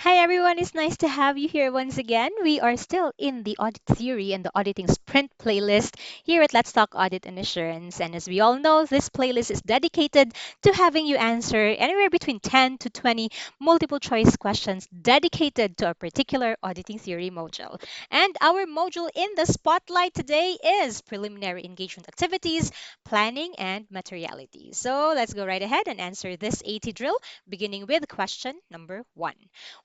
Hi everyone, it's nice to have you here once again. We are still in the audit theory and the auditing sprint playlist here at Let's Talk Audit and Assurance. And as we all know, this playlist is dedicated to having you answer anywhere between 10 to 20 multiple choice questions dedicated to a particular auditing theory module. And our module in the spotlight today is preliminary engagement activities, planning, and materiality. So let's go right ahead and answer this AT drill, beginning with question number one.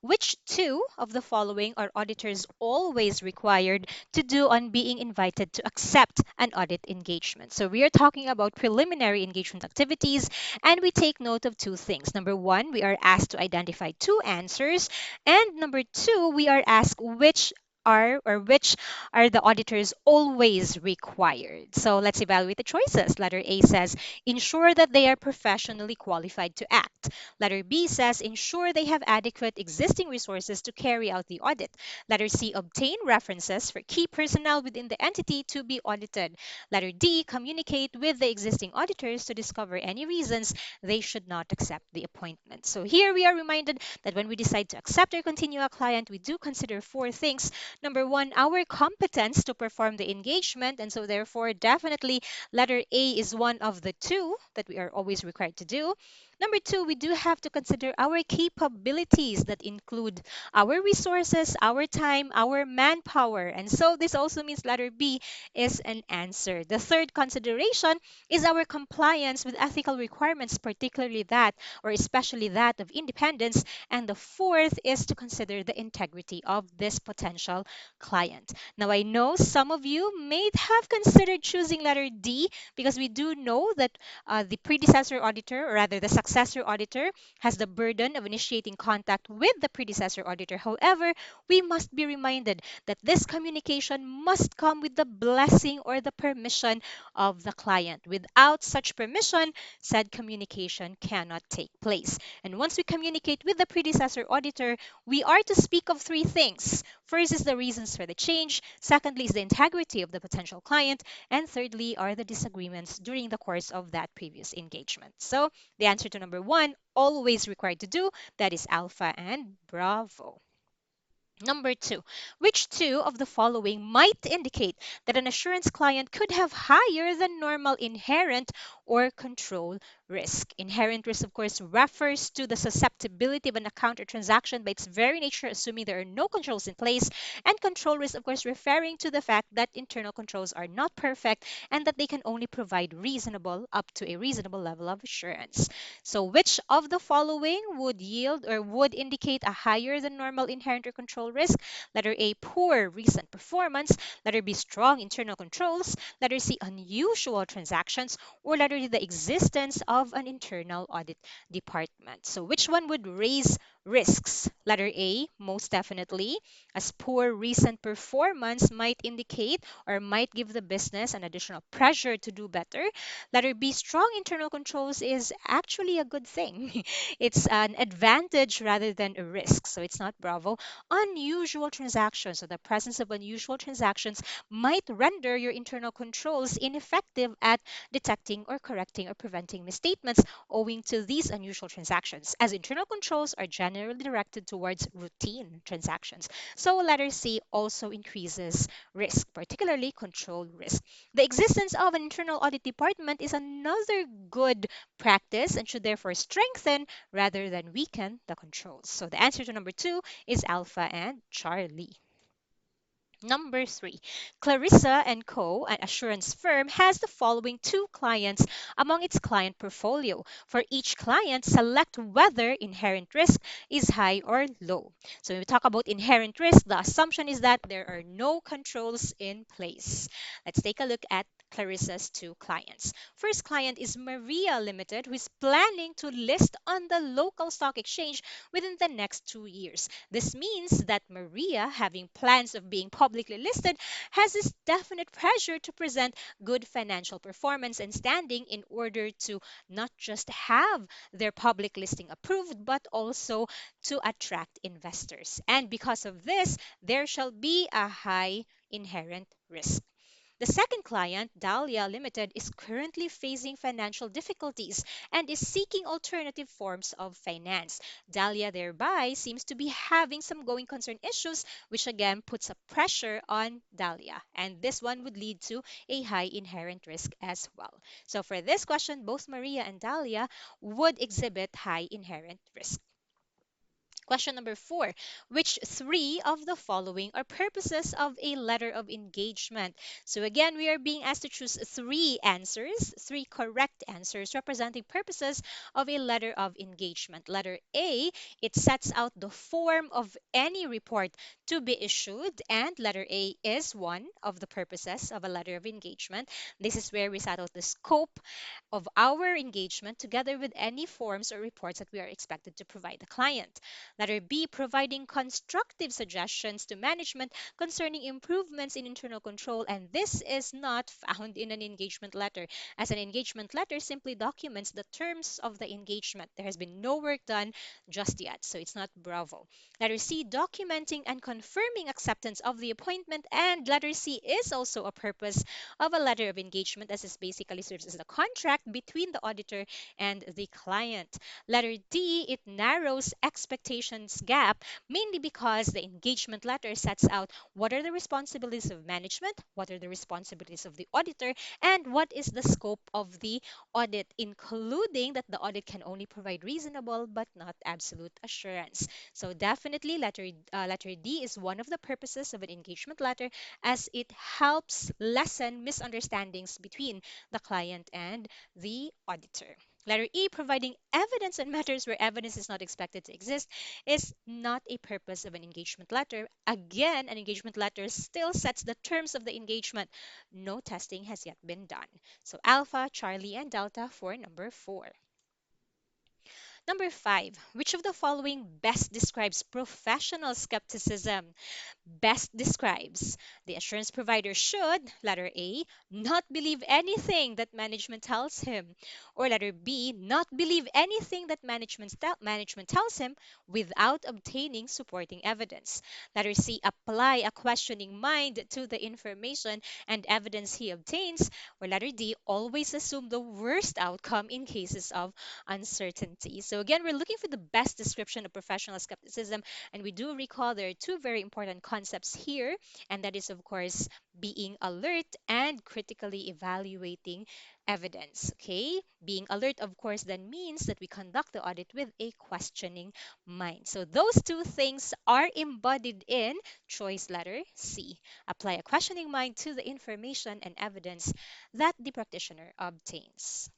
Which two of the following are auditors always required to do on being invited to accept an audit engagement? So we are talking about preliminary engagement activities, and we take note of two things. Number one, we are asked to identify two answers, and number two, we are asked which are the auditors always required. So let's evaluate the choices. Letter A says ensure that they are professionally qualified to act. Letter B says ensure they have adequate existing resources to carry out the audit. Letter C, obtain references for key personnel within the entity to be audited. Letter D, communicate with the existing auditors to discover any reasons they should not accept the appointment. So here we are reminded that when we decide to accept or continue a client, we do consider four things. Number one, our competence to perform the engagement. And so therefore, definitely letter A is one of the two that we are always required to do. Number two, we do have to consider our capabilities that include our resources, our time, our manpower. And so this also means letter B is an answer. The third consideration is our compliance with ethical requirements, particularly that or especially that of independence. And the fourth is to consider the integrity of this potential client. Now, I know some of you may have considered choosing letter D because we do know that the predecessor auditor, or rather the successor auditor, has the burden of initiating contact with the predecessor auditor. However, we must be reminded that this communication must come with the blessing or the permission of the client. Without such permission, said communication cannot take place. And once we communicate with the predecessor auditor, we are to speak of three things. First is the reasons for the change, secondly is the integrity of the potential client, and thirdly are the disagreements during the course of that previous engagement. So the answer to number one, always required to do, that is alpha and bravo. Number two, which two of the following might indicate that an assurance client could have higher than normal inherent or control risk? Inherent risk, of course, refers to the susceptibility of an account or transaction by its very nature, assuming there are no controls in place. And control risk, of course, referring to the fact that internal controls are not perfect and that they can only provide reasonable up to a reasonable level of assurance. So, which of the following would yield or would indicate a higher than normal inherent or control risk? Letter A, poor recent performance. Letter B, strong internal controls. Letter C, unusual transactions. Or letter D, the existence of an internal audit department. So, which one would raise risks? Letter A, most definitely, as poor recent performance might indicate or might give the business an additional pressure to do better. Letter B, strong internal controls is actually a good thing. It's an advantage rather than a risk. So it's not bravo. Unusual transactions. So the presence of unusual transactions might render your internal controls ineffective at detecting or correcting or preventing misstatements owing to these unusual transactions, as internal controls are generally directed towards routine transactions. So letter C also increases risk, particularly control risk. The existence of an internal audit department is another good practice and should therefore strengthen rather than weaken the controls. So the answer to number two is Alpha and Charlie. Number three, Clarissa and Co., an assurance firm, has the following two clients among its client portfolio. For each client, select whether inherent risk is high or low. So when we talk about inherent risk, the assumption is that there are no controls in place. Let's take a look at Clarissa's two clients. First client is Maria Limited, who is planning to list on the local stock exchange within the next 2 years. This means that Maria, having plans of being publicly listed, has this definite pressure to present good financial performance and standing in order to not just have their public listing approved, but also to attract investors. And because of this, there shall be a high inherent risk. The second client, Dahlia Limited, is currently facing financial difficulties and is seeking alternative forms of finance. Dahlia thereby seems to be having some going concern issues, which again puts a pressure on Dahlia. And this one would lead to a high inherent risk as well. So for this question, both Maria and Dahlia would exhibit high inherent risk. Question number four. Which three of the following are purposes of a letter of engagement? So again, we are being asked to choose three answers, three correct answers representing purposes of a letter of engagement. Letter A, it sets out the form of any report to be issued, and letter A is one of the purposes of a letter of engagement. This is where we set out the scope of our engagement together with any forms or reports that we are expected to provide the client. Letter B, providing constructive suggestions to management concerning improvements in internal control. And this is not found in an engagement letter, as an engagement letter simply documents the terms of the engagement. There has been no work done just yet, so it's not Bravo. Letter C, documenting and confirming acceptance of the appointment. And letter C is also a purpose of a letter of engagement, as it basically serves as the contract between the auditor and the client. Letter D, it narrows expectations gap, mainly because the engagement letter sets out what are the responsibilities of management, what are the responsibilities of the auditor, and what is the scope of the audit, including that the audit can only provide reasonable but not absolute assurance. So definitely letter D is one of the purposes of an engagement letter, as it helps lessen misunderstandings between the client and the auditor. Letter E, providing evidence on matters where evidence is not expected to exist, is not a purpose of an engagement letter. Again, an engagement letter still sets the terms of the engagement. No testing has yet been done. So Alpha, Charlie, and Delta for number four. Number five, which of the following best describes professional skepticism? Best describes the assurance provider should, letter A, not believe anything that management tells him, or letter B, not believe anything that management tells him without obtaining supporting evidence. Letter C, apply a questioning mind to the information and evidence he obtains, or letter D, always assume the worst outcome in cases of uncertainty. So again, we're looking for the best description of professional skepticism, and we do recall there are two very important concepts here, and that is, of course, being alert and critically evaluating evidence. Okay, being alert, of course, then means that we conduct the audit with a questioning mind. So those two things are embodied in choice letter C. Apply a questioning mind to the information and evidence that the practitioner obtains.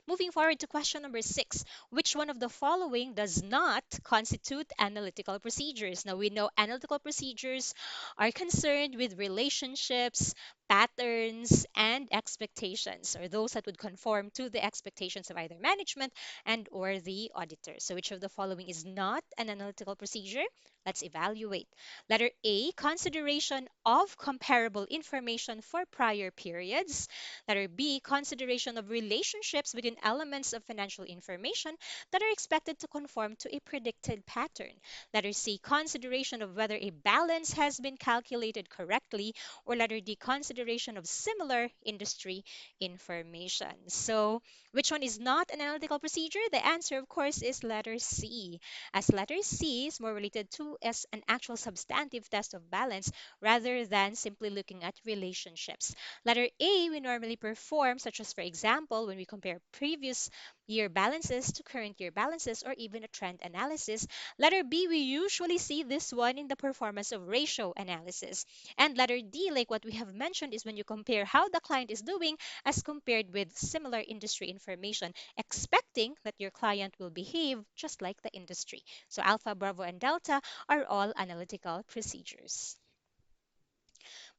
Moving forward to question number six, which one of the following does not constitute analytical procedures? Now, we know analytical procedures are concerned with relationships, patterns, and expectations, or those that would conform to the expectations of either management and or the auditor. So which of the following is not an analytical procedure? Let's evaluate. Letter A, consideration of comparable information for prior periods. Letter B, consideration of relationships within elements of financial information that are expected to conform to a predicted pattern. Letter C, consideration of whether a balance has been calculated correctly. Or letter D, consideration of similar industry information. So, which one is not an analytical procedure? The answer, of course, is letter C, as letter C is more related to as an actual substantive test of balance rather than simply looking at relationships. Letter A, we normally perform, such as, for example, when we compare previous year balances to current year balances or even a trend analysis. Letter B, we usually see this one in the performance of ratio analysis. And letter D, like what we have mentioned, is when you compare how the client is doing as compared with similar industry information, expecting that your client will behave just like the industry. So Alpha, Bravo, and Delta are all analytical procedures.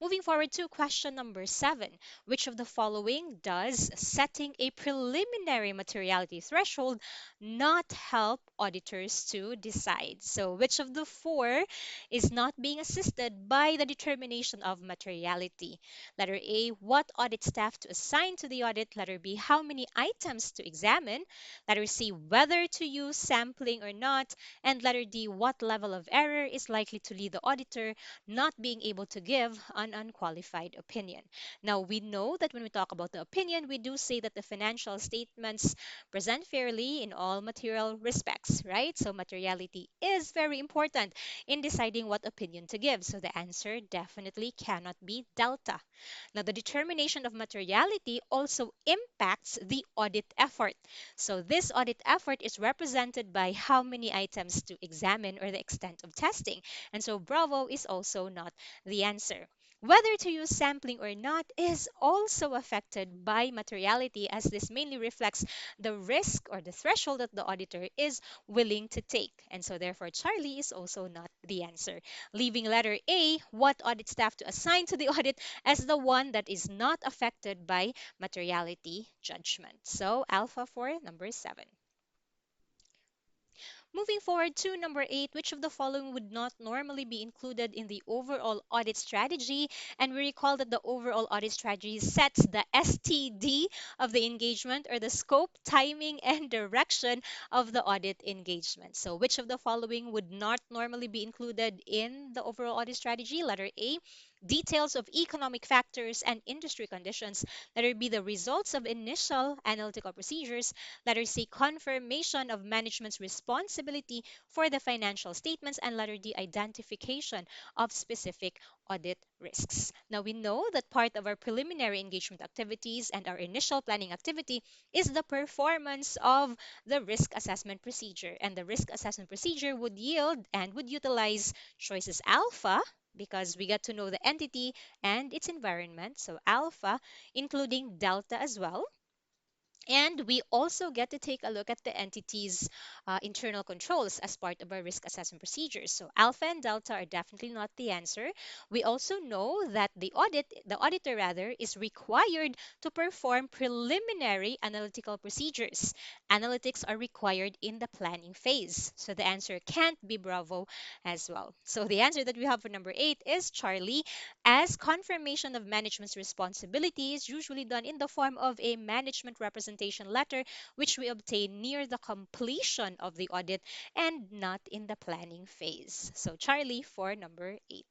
Moving forward to question number seven, which of the following does setting a preliminary materiality threshold not help auditors to decide? So, which of the four is not being assisted by the determination of materiality? Letter A, what audit staff to assign to the audit? Letter B, how many items to examine? Letter C, whether to use sampling or not? And letter D, what level of error is likely to lead the auditor not being able to give an unqualified opinion. Now, we know that when we talk about the opinion, we do say that the financial statements present fairly in all material respects, right? So, materiality is very important in deciding what opinion to give. So, the answer definitely cannot be delta. Now, the determination of materiality also impacts the audit effort. So, this audit effort is represented by how many items to examine or the extent of testing. And so, Bravo is also not the answer. Whether to use sampling or not is also affected by materiality, as this mainly reflects the risk or the threshold that the auditor is willing to take. And so, therefore, Charlie is also not the answer. Leaving letter A, what audit staff to assign to the audit, as the one that is not affected by materiality judgment. So, alpha for number 7. Moving forward to number 8, which of the following would not normally be included in the overall audit strategy? And we recall that the overall audit strategy sets the STD of the engagement, or the scope, timing, and direction of the audit engagement. So, which of the following would not normally be included in the overall audit strategy? Letter A, details of economic factors and industry conditions. Letter B, the results of initial analytical procedures. Letter C, confirmation of management's responsibility for the financial statements. And letter D, identification of specific audit risks. Now, we know that part of our preliminary engagement activities and our initial planning activity is the performance of the risk assessment procedure. And the risk assessment procedure would yield and would utilize choices alpha, because we get to know the entity and its environment. So, alpha, including delta as well, and we also get to take a look at the entity's internal controls as part of our risk assessment procedures. So alpha and delta are definitely not the answer. We also know that the auditor rather, is required to perform preliminary analytical procedures. Analytics are required in the planning phase. So the answer can't be Bravo as well. So the answer that we have for number 8 is Charlie, as confirmation of management's responsibility is usually done in the form of a management representation letter, which we obtain near the completion of the audit and not in the planning phase. So, Charlie for number 8.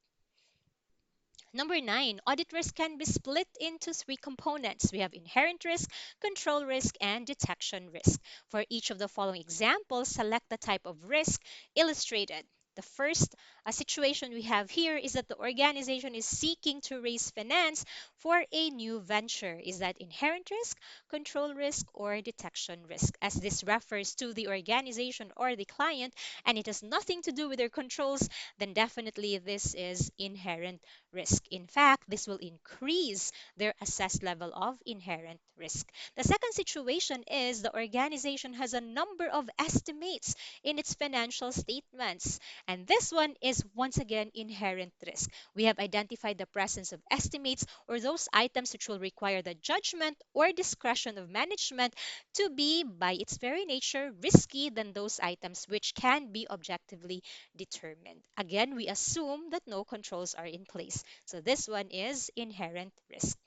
Number 9, audit risk can be split into three components. We have inherent risk, control risk, and detection risk. For each of the following examples, select the type of risk illustrated. The first situation we have here is that the organization is seeking to raise finance for a new venture. Is that inherent risk, control risk, or detection risk? As this refers to the organization or the client and it has nothing to do with their controls, then definitely this is inherent risk. In fact, this will increase their assessed level of inherent risk. The second situation is the organization has a number of estimates in its financial statements. And this one is once again inherent risk. We have identified the presence of estimates or those items which will require the judgment or discretion of management to be, by its very nature, risky than those items which can be objectively determined. Again, we assume that no controls are in place. So this one is inherent risk.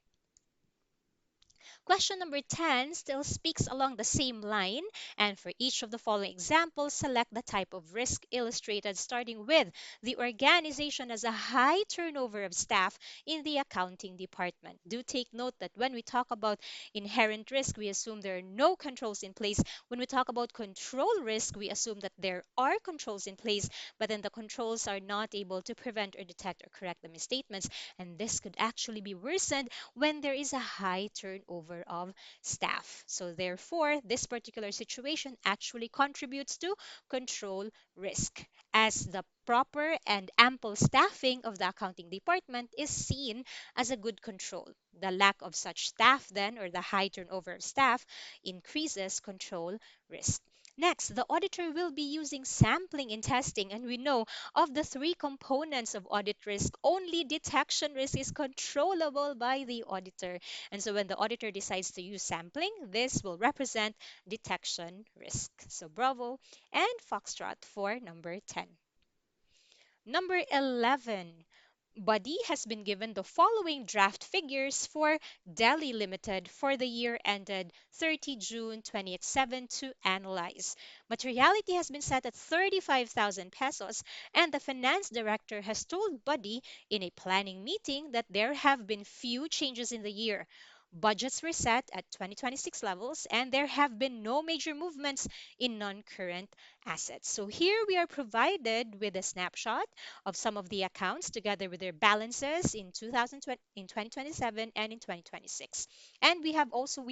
Question number 10 still speaks along the same line, and for each of the following examples, select the type of risk illustrated, starting with the organization has a high turnover of staff in the accounting department. Do take note that when we talk about inherent risk, we assume there are no controls in place. When we talk about control risk, we assume that there are controls in place, but then the controls are not able to prevent or detect or correct the misstatements, and this could actually be worsened when there is a high turnover of staff. So, therefore, this particular situation actually contributes to control risk, as the proper and ample staffing of the accounting department is seen as a good control. The lack of such staff, then, or the high turnover of staff, increases control risk. Next, the auditor will be using sampling in testing, and we know of the three components of audit risk, only detection risk is controllable by the auditor. And so when the auditor decides to use sampling, this will represent detection risk. So Bravo and Foxtrot for number 10. Number 11. Buddy has been given the following draft figures for Delhi Limited for the year ended 30 June 2027 to analyze. Materiality has been set at 35,000 pesos, and the finance director has told Buddy in a planning meeting that there have been few changes in the year. Budgets were set at 2026 levels, and there have been no major movements in non current assets. So here we are provided with a snapshot of some of the accounts together with their balances in 2020, in 2027 and in 2026. And we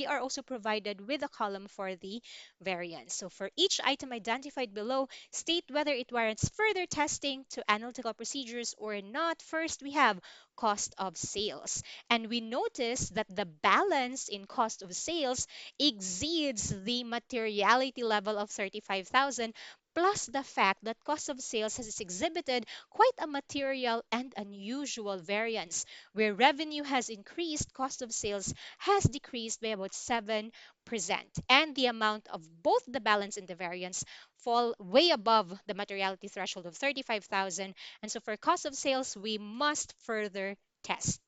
are also provided with a column for the variance. So for each item identified below, state whether it warrants further testing to analytical procedures or not. First, we have cost of sales. And we notice that the balance in cost of sales exceeds the materiality level of 35,000, plus the fact that cost of sales has exhibited quite a material and unusual variance. Where revenue has increased, cost of sales has decreased by about 7%. And the amount of both the balance and the variance fall way above the materiality threshold of 35,000. And so for cost of sales, we must further test.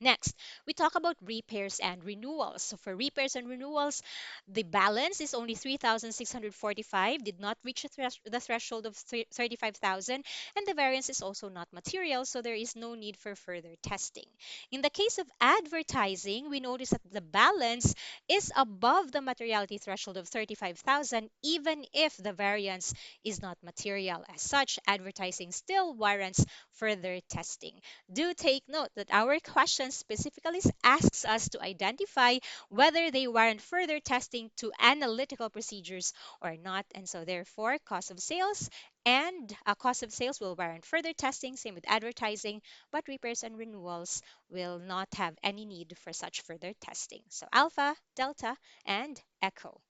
Next, we talk about repairs and renewals. So for repairs and renewals, the balance is only 3,645, did not reach the threshold of 35,000, and the variance is also not material, so there is no need for further testing. In the case of advertising, we notice that the balance is above the materiality threshold of 35,000, even if the variance is not material. As such, advertising still warrants further testing. Do take note that our question specifically asks us to identify whether they warrant further testing to analytical procedures or not. And so, therefore, cost of sales will warrant further testing. Same with advertising, but repairs and renewals will not have any need for such further testing. So, alpha, delta, and echo.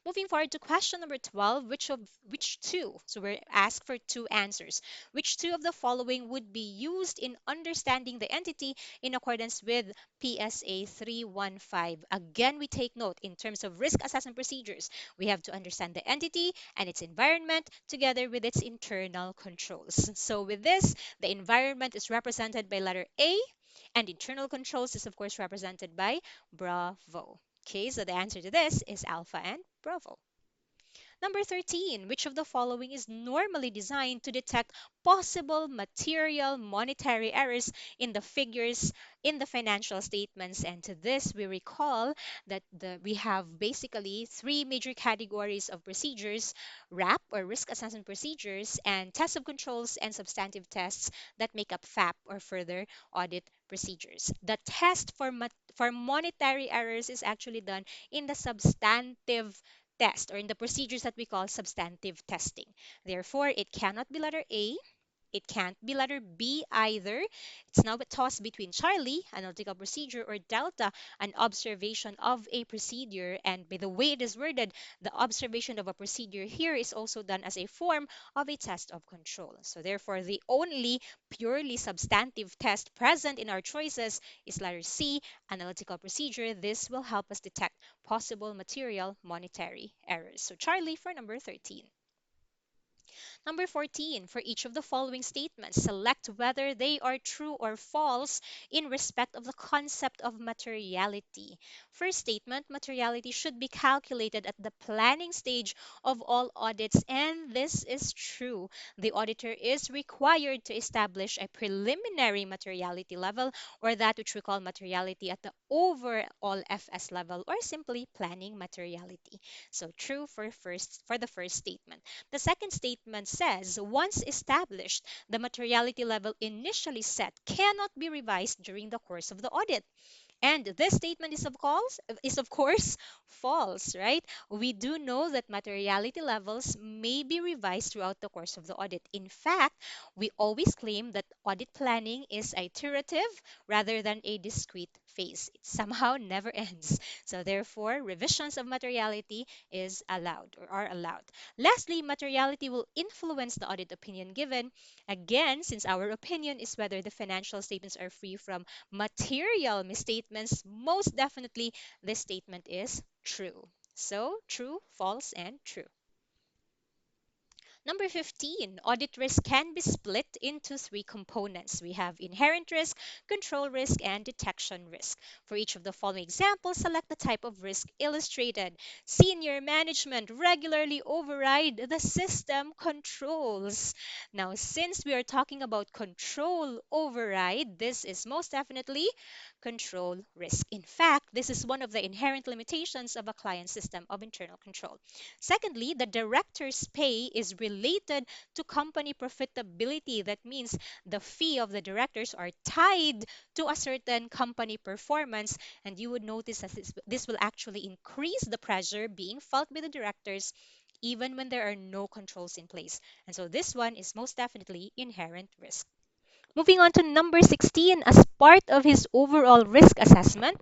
Moving forward to question number 12, which two? So we're asked for two answers. Which two of the following would be used in understanding the entity in accordance with PSA 315? Again, we take note in terms of risk assessment procedures. We have to understand the entity and its environment together with its internal controls. So with this, the environment is represented by letter A, and internal controls is of course represented by Bravo. Okay, so the answer to this is Alpha and Bravo. Number 13, which of the following is normally designed to detect possible material monetary errors in the figures in the financial statements? And to this, we recall that we have basically three major categories of procedures: RAP or risk assessment procedures, and test of controls and substantive tests that make up FAP or further audit procedures. The test for monetary errors is actually done in the substantive test or in the procedures that we call substantive testing. Therefore, it cannot be letter A. It can't be letter B either. It's now a toss between Charlie, analytical procedure, or Delta, an observation of a procedure. And by the way it is worded, the observation of a procedure here is also done as a form of a test of control. So therefore, the only purely substantive test present in our choices is letter C, analytical procedure. This will help us detect possible material monetary errors. So Charlie for number 13. Number 14, for each of the following statements, select whether they are true or false in respect of the concept of materiality. First statement, materiality should be calculated at the planning stage of all audits, and this is true. The auditor is required to establish a preliminary materiality level, or that which we call materiality at the overall FS level, or simply planning materiality. So true for the first statement. The second statement says, once established, the materiality level initially set cannot be revised during the course of the audit. And this statement is of course false, right? We do know that materiality levels may be revised throughout the course of the audit. In fact, we always claim that audit planning is iterative rather than a discrete phase. It somehow never ends. So therefore, revisions of materiality is allowed or are allowed. Lastly, materiality will influence the audit opinion given. Again, since our opinion is whether the financial statements are free from material misstatements, most definitely this statement is true. So, true, false, and true. Number 15, audit risk can be split into three components. We have inherent risk, control risk, and detection risk. For each of the following examples, select the type of risk illustrated. Senior management regularly override the system controls. Now, since we are talking about control override, this is most definitely control risk. In fact, this is one of the inherent limitations of a client system of internal control. Secondly, the director's pay is related to company profitability. That means the fee of the directors are tied to a certain company performance. And you would notice that this will actually increase the pressure being felt by the directors even when there are no controls in place. And so this one is most definitely inherent risk. Moving on to number 16, as part of his overall risk assessment,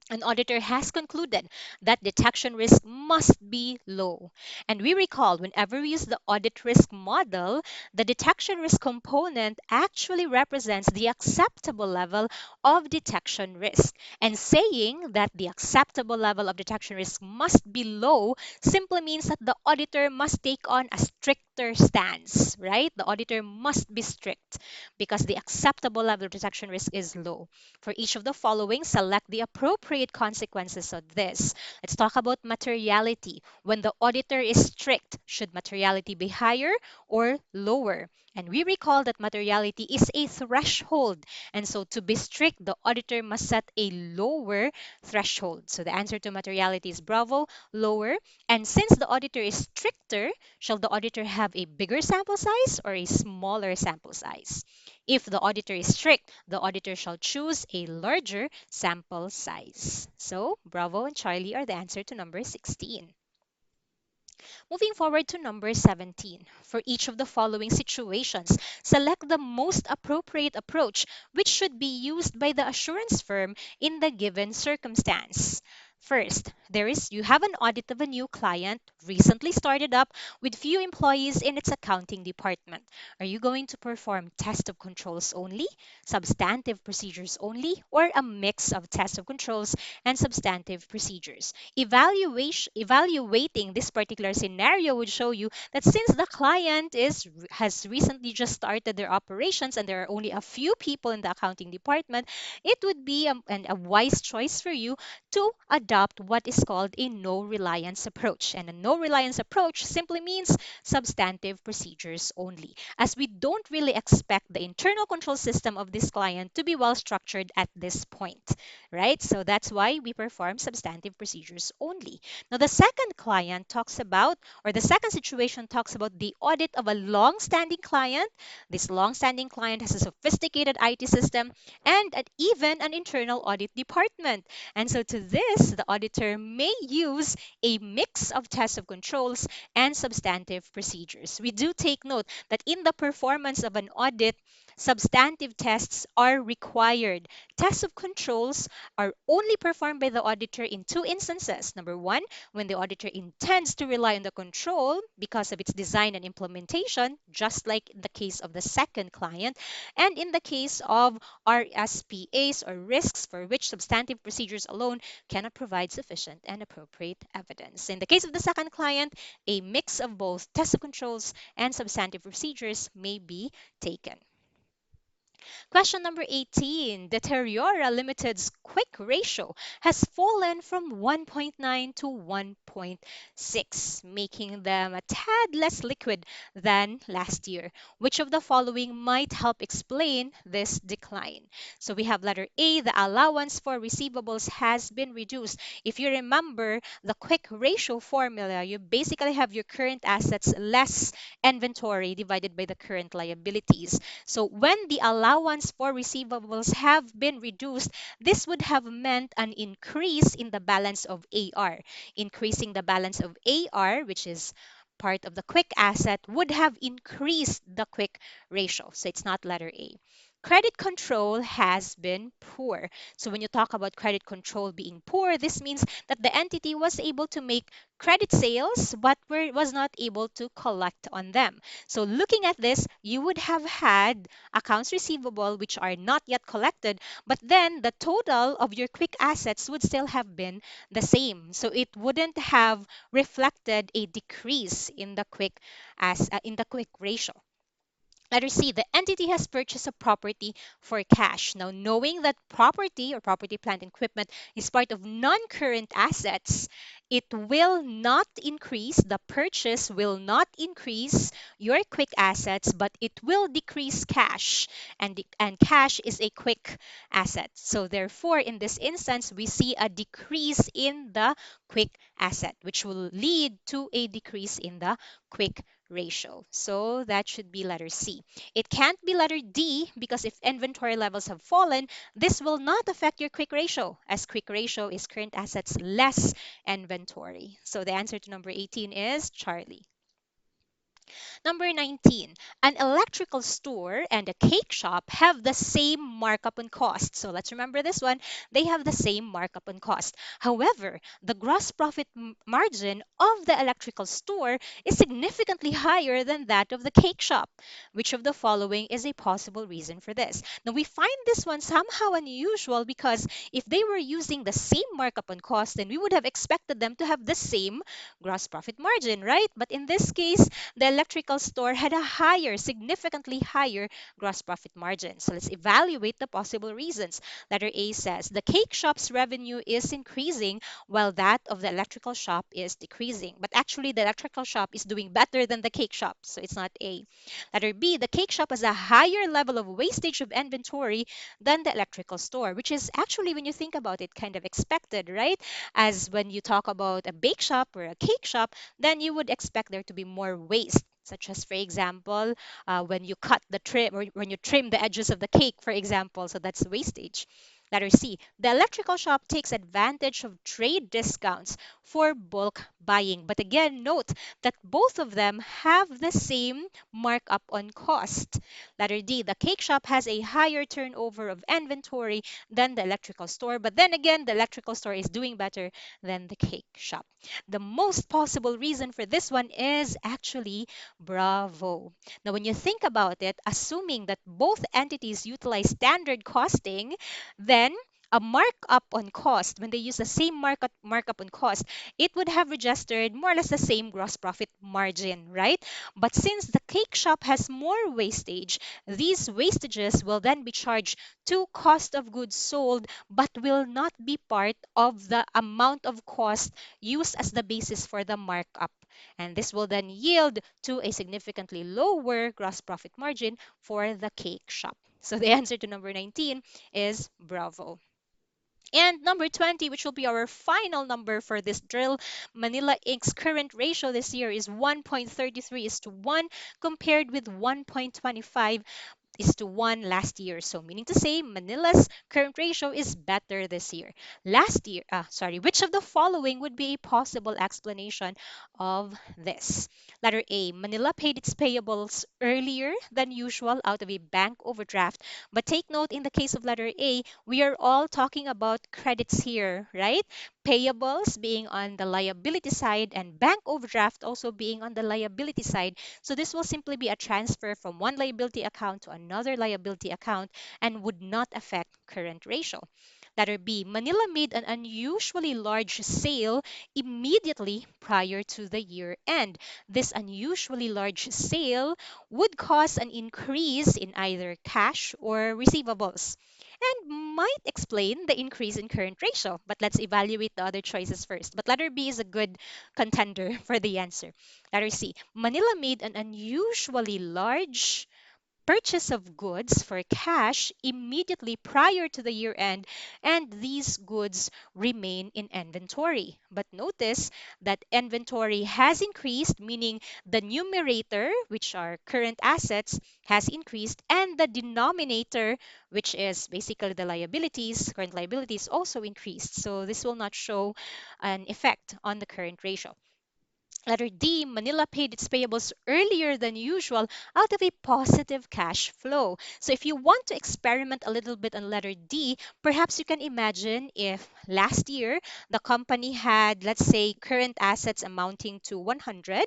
an auditor has concluded that detection risk must be low. And we recall whenever we use the audit risk model, the detection risk component actually represents the acceptable level of detection risk. And saying that the acceptable level of detection risk must be low simply means that the auditor must take on a stricter stance, right? The auditor must be strict because the acceptable level of detection risk is low. For each of the following, select the appropriate consequences of this. Let's talk about materiality. When the auditor is strict, should materiality be higher or lower? And we recall that materiality is a threshold. And so to be strict, the auditor must set a lower threshold. So the answer to materiality is bravo, lower. And since the auditor is stricter, shall the auditor have a bigger sample size or a smaller sample size? If the auditor is strict, the auditor shall choose a larger sample size. So, Bravo and Charlie are the answer to number 16. Moving forward to number 17. For each of the following situations, select the most appropriate approach which should be used by the assurance firm in the given circumstance. First, you have an audit of a new client recently started up with few employees in its accounting department. Are you going to perform test of controls only, substantive procedures only, or a mix of test of controls and substantive procedures? Evaluating this particular scenario would show you that since the client has recently just started their operations and there are only a few people in the accounting department, it would be a wise choice for you to adopt what is called a no reliance approach. And a no reliance approach simply means substantive procedures only, as we don't really expect the internal control system of this client to be well structured at this point, right? So that's why we perform substantive procedures only. Now, the second client talks about, or the second situation talks about the audit of a long-standing client. This long-standing client has a sophisticated IT system and even an internal audit department. And so to this, the auditor may use a mix of tests of controls and substantive procedures. We do take note that in the performance of an audit, substantive tests are required. Tests of controls are only performed by the auditor in two instances. Number one, when the auditor intends to rely on the control because of its design and implementation, just like in the case of the second client, and in the case of RSPAs or risks for which substantive procedures alone cannot provide sufficient and appropriate evidence. In the case of the second client, a mix of both test of controls and substantive procedures may be taken. Question number 18. Deteriora Limited's quick ratio has fallen from 1.9 to 1.6, making them a tad less liquid than last year. Which of the following might help explain this decline? So we have letter A, the allowance for receivables has been reduced. If you remember the quick ratio formula, you basically have your current assets less inventory divided by the current liabilities. So when the allowance for receivables have been reduced, this would have meant an increase in the balance of AR. Increasing the balance of AR, which is part of the quick asset, would have increased the quick ratio. So it's not letter A. credit control has been poor. So when you talk about credit control being poor, this means that the entity was able to make credit sales but was not able to collect on them. So looking at this, you would have had accounts receivable which are not yet collected, but then the total of your quick assets would still have been the same. So it wouldn't have reflected a decrease in the quick ratio. Letter C, the entity has purchased a property for cash. Now, knowing that property or property, plant, and equipment is part of non current assets, it will not increase, the purchase will not increase your quick assets, but it will decrease cash. And cash is a quick asset. So, therefore, in this instance, we see a decrease in the quick asset, which will lead to a decrease in the quick ratio. So that should be letter C. It can't be letter D because if inventory levels have fallen, this will not affect your quick ratio, as quick ratio is current assets less inventory. So the answer to number 18 is Charlie. Number 19, an electrical store and a cake shop have the same markup on cost. So let's remember this one. They have the same markup on cost. However, the gross profit margin of the electrical store is significantly higher than that of the cake shop. Which of the following is a possible reason for this? Now, we find this one somehow unusual because if they were using the same markup on cost, then we would have expected them to have the same gross profit margin, right? But in this case, the electrical store had a higher, significantly higher gross profit margin. So let's evaluate the possible reasons. Letter A says the cake shop's revenue is increasing while that of the electrical shop is decreasing. But actually, the electrical shop is doing better than the cake shop. So it's not A. Letter B, the cake shop has a higher level of wastage of inventory than the electrical store, which is actually, when you think about it, kind of expected, right? As when you talk about a bake shop or a cake shop, then you would expect there to be more waste, such as, for example, when you cut the trim or when you trim the edges of the cake, for example. So that's wastage. Letter C, the electrical shop takes advantage of trade discounts for bulk buying. But again, note that both of them have the same markup on cost. Letter D, the cake shop has a higher turnover of inventory than the electrical store. But then again, the electrical store is doing better than the cake shop. The most possible reason for this one is actually Bravo. Now, when you think about it, assuming that both entities utilize standard costing, then a markup on cost, when they use the same markup on cost, it would have registered more or less the same gross profit margin, right? But since the cake shop has more wastage, these wastages will then be charged to cost of goods sold, but will not be part of the amount of cost used as the basis for the markup. And this will then yield to a significantly lower gross profit margin for the cake shop. So the answer to number 19 is Bravo. And number 20, which will be our final number for this drill, Manila Inc.'s current ratio this year is 1.33 is to 1 compared with 1.25 is to 1 last year. So meaning to say Manila's current ratio is better this year. Which of the following would be a possible explanation of this? Letter A, Manila paid its payables earlier than usual out of a bank overdraft. But take note, in the case of letter A, we are all talking about credits here, right? Payables being on the liability side and bank overdraft also being on the liability side. So this will simply be a transfer from one liability account to another liability account and would not affect current ratio. Letter B, Manila made an unusually large sale immediately prior to the year end. This unusually large sale would cause an increase in either cash or receivables and might explain the increase in current ratio. But let's evaluate the other choices first. But letter B is a good contender for the answer. Letter C, Manila made an unusually large purchase of goods for cash immediately prior to the year end, and these goods remain in inventory. But notice that inventory has increased, meaning the numerator, which are current assets, has increased, and the denominator, which is basically the liabilities, current liabilities, also increased. So this will not show an effect on the current ratio. Letter D, Manila paid its payables earlier than usual out of a positive cash flow. So if you want to experiment a little bit on letter D, perhaps you can imagine if last year the company had, let's say, current assets amounting to 100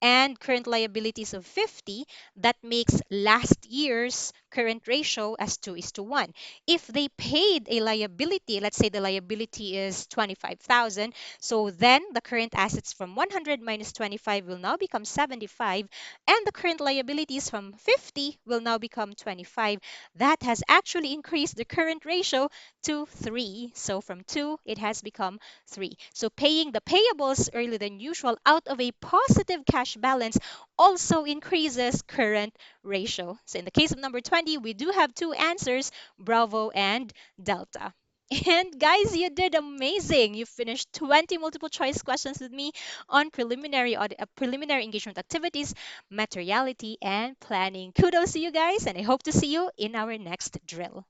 and current liabilities of 50, that makes last year's current ratio as 2 is to 1. If they paid a liability, let's say the liability is 25,000, so then the current assets from 100 minus 25 will now become 75, and the current liabilities from 50 will now become 25. That has actually increased the current ratio to 3. So from 2, it has become 3. So paying the payables earlier than usual out of a positive cash balance also increases current ratio. So in the case of number 20, we do have two answers, Bravo and Delta. And guys, you did amazing. You finished 20 multiple choice questions with me on preliminary engagement activities, materiality, and planning. Kudos to you guys, and I hope to see you in our next drill.